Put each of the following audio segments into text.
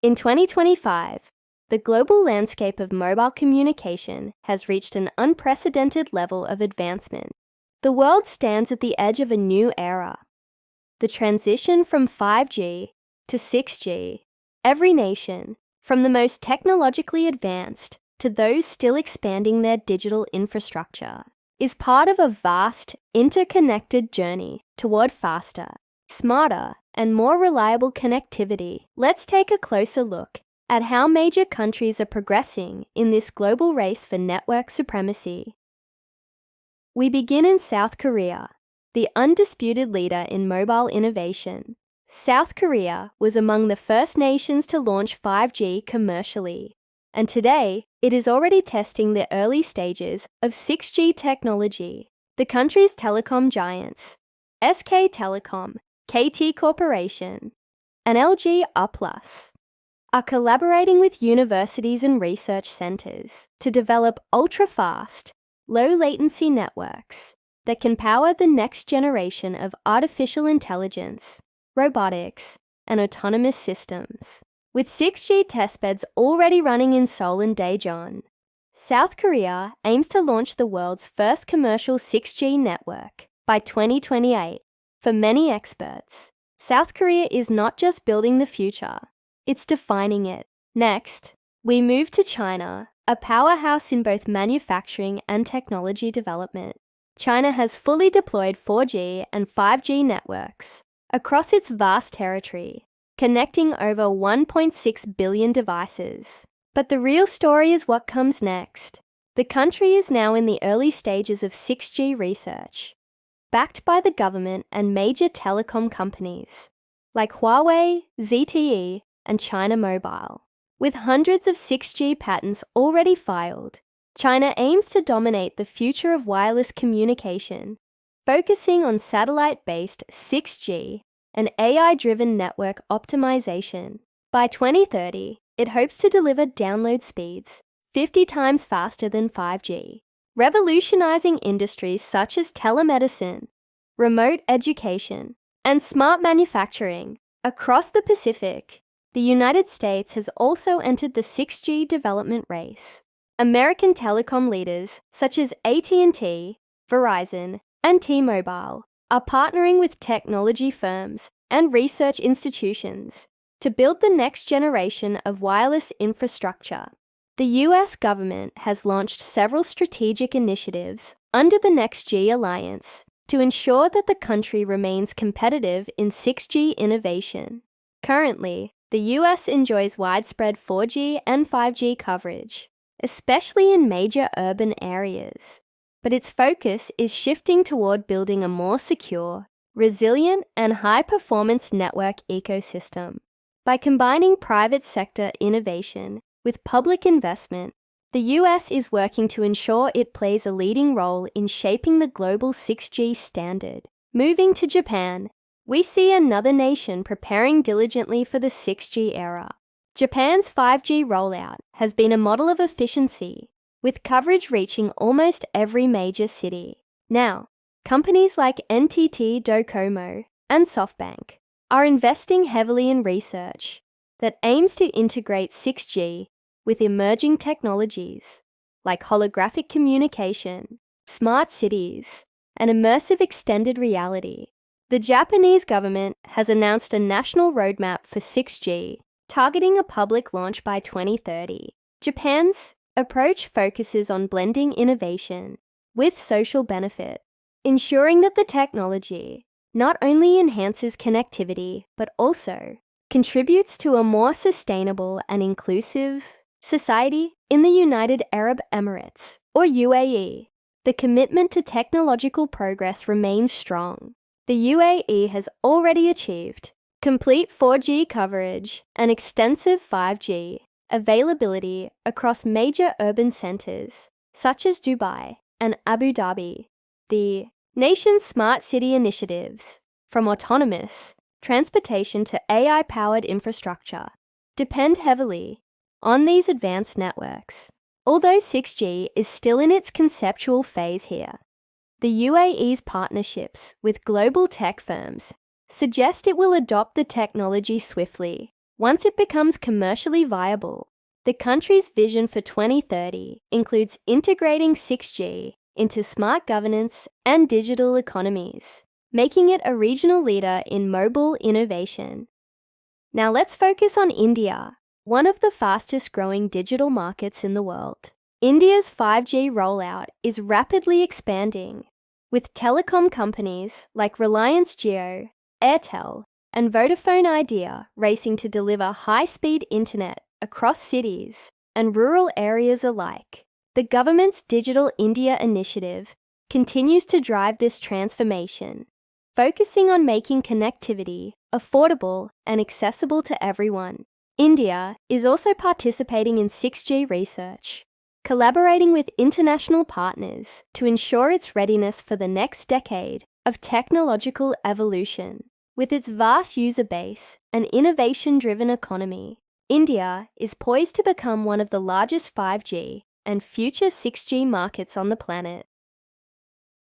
In 2025, the global landscape of mobile communication has reached an unprecedented level of advancement. The world stands at the edge of a new era. The transition from 5G to 6G. Every nation, from the most technologically advanced to those still expanding their digital infrastructure, is part of a vast, interconnected journey toward faster, smarter, and more reliable connectivity. Let's take a closer look at how major countries are progressing in this global race for network supremacy. We begin in South Korea, the undisputed leader in mobile innovation. South Korea was among the first nations to launch 5G commercially, and today it is already testing the early stages of 6G technology. The country's telecom giants, SK Telecom, KT Corporation, and LG Uplus, are collaborating with universities and research centers to develop ultra-fast, low-latency networks that can power the next generation of artificial intelligence, robotics, and autonomous systems. With 6G testbeds already running in Seoul and Daejeon, South Korea aims to launch the world's first commercial 6G network by 2028. For many experts, South Korea is not just building the future, it's defining it. Next, we move to China, a powerhouse in both manufacturing and technology development. China has fully deployed 4G and 5G networks across its vast territory, connecting over 1.6 billion devices. But the real story is what comes next. The country is now in the early stages of 6G research, backed by the government and major telecom companies like Huawei, ZTE, and China Mobile. With hundreds of 6G patents already filed, China aims to dominate the future of wireless communication, focusing on satellite-based 6G and AI-driven network optimization. By 2030, it hopes to deliver download speeds 50 times faster than 5G, revolutionizing industries such as telemedicine, remote education, and smart manufacturing. Across the Pacific, the United States has also entered the 6G development race. American telecom leaders such as AT&T, Verizon, and T-Mobile are partnering with technology firms and research institutions to build the next generation of wireless infrastructure. The US government has launched several strategic initiatives under the NextG Alliance to ensure that the country remains competitive in 6G innovation. Currently, the US enjoys widespread 4G and 5G coverage, especially in major urban areas, but its focus is shifting toward building a more secure, resilient, and high-performance network ecosystem. By combining private sector innovation with public investment, the US is working to ensure it plays a leading role in shaping the global 6G standard. Moving to Japan, we see another nation preparing diligently for the 6G era. Japan's 5G rollout has been a model of efficiency, with coverage reaching almost every major city. Now, companies like NTT Docomo and SoftBank are investing heavily in research that aims to integrate 6G with emerging technologies like holographic communication, smart cities, and immersive extended reality. The Japanese government has announced a national roadmap for 6G, targeting a public launch by 2030. Japan's approach focuses on blending innovation with social benefit, ensuring that the technology not only enhances connectivity but also contributes to a more sustainable and inclusive society. In the United Arab Emirates, or UAE, the commitment to technological progress remains strong. The UAE has already achieved complete 4G coverage and extensive 5G availability across major urban centers such as Dubai and Abu Dhabi. The nation's smart city initiatives, from autonomous transportation to AI-powered infrastructure, depend heavily on these advanced networks. Although 6G is still in its conceptual phase here, the UAE's partnerships with global tech firms suggest it will adopt the technology swiftly. once it becomes commercially viable. The country's vision for 2030 includes integrating 6G into smart governance and digital economies, making it a regional leader in mobile innovation. Now let's focus on India, one of the fastest growing digital markets in the world. India's 5G rollout is rapidly expanding, with telecom companies like Reliance Jio, Airtel, and Vodafone Idea racing to deliver high-speed internet across cities and rural areas alike. The government's Digital India initiative continues to drive this transformation, focusing on making connectivity affordable and accessible to everyone. India is also participating in 6G research, collaborating with international partners to ensure its readiness for the next decade of technological evolution. With its vast user base and innovation-driven economy, India is poised to become one of the largest 5G and future 6G markets on the planet.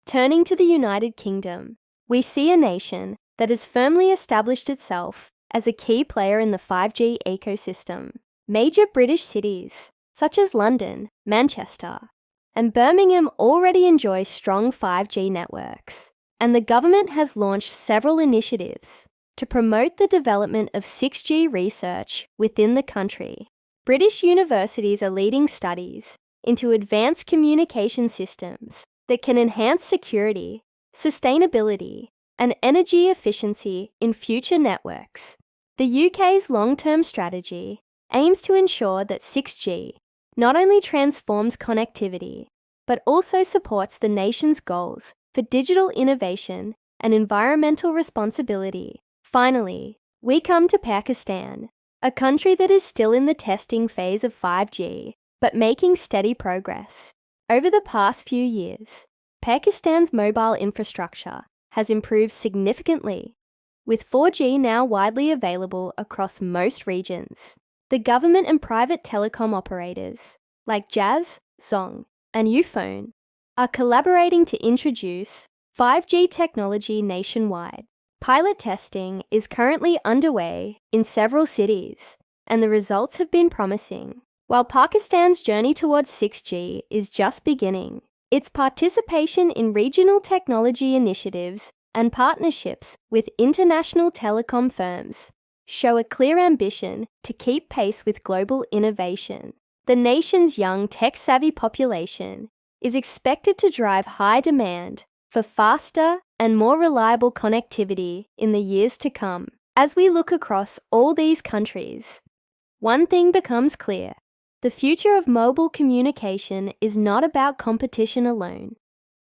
Turning to the United Kingdom, we see a nation that has firmly established itself as a key player in the 5G ecosystem. Major British cities, such as London, Manchester, and Birmingham already enjoy strong 5G networks, and the government has launched several initiatives to promote the development of 6G research within the country. British universities are leading studies into advanced communication systems that can enhance security, sustainability, and energy efficiency in future networks. The UK's long-term strategy aims to ensure that 6G not only transforms connectivity, but also supports the nation's goals for digital innovation and environmental responsibility. Finally, we come to Pakistan, a country that is still in the testing phase of 5G, but making steady progress. Over the past few years, Pakistan's mobile infrastructure has improved significantly, with 4G now widely available across most regions. The government and private telecom operators, like Jazz, Zong, and Ufone, are collaborating to introduce 5G technology nationwide. Pilot testing is currently underway in several cities, and the results have been promising. While Pakistan's journey towards 6G is just beginning, its participation in regional technology initiatives and partnerships with international telecom firms show a clear ambition to keep pace with global innovation. The nation's young tech-savvy population is expected to drive high demand for faster and more reliable connectivity in the years to come. As we look across all these countries, one thing becomes clear. The future of mobile communication is not about competition alone.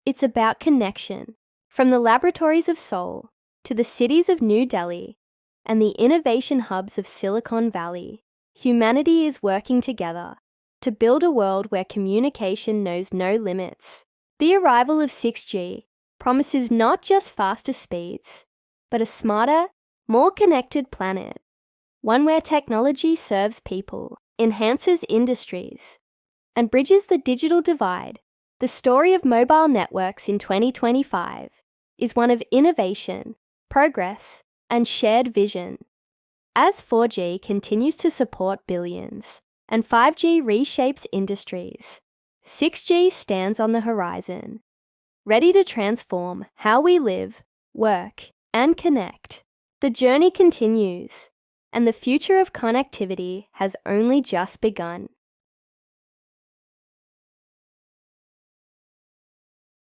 It's about connection. From the laboratories of Seoul to the cities of New Delhi and the innovation hubs of Silicon Valley, humanity is working together to build a world where communication knows no limits. The arrival of 6G promises not just faster speeds, but a smarter, more connected planet, one where technology serves people, enhances industries, and bridges the digital divide. The story of mobile networks in 2025 is one of innovation, progress, and shared vision. As 4G continues to support billions and 5G reshapes industries, 6G stands on the horizon, ready to transform how we live, work, and connect. The journey continues, and the future of connectivity has only just begun.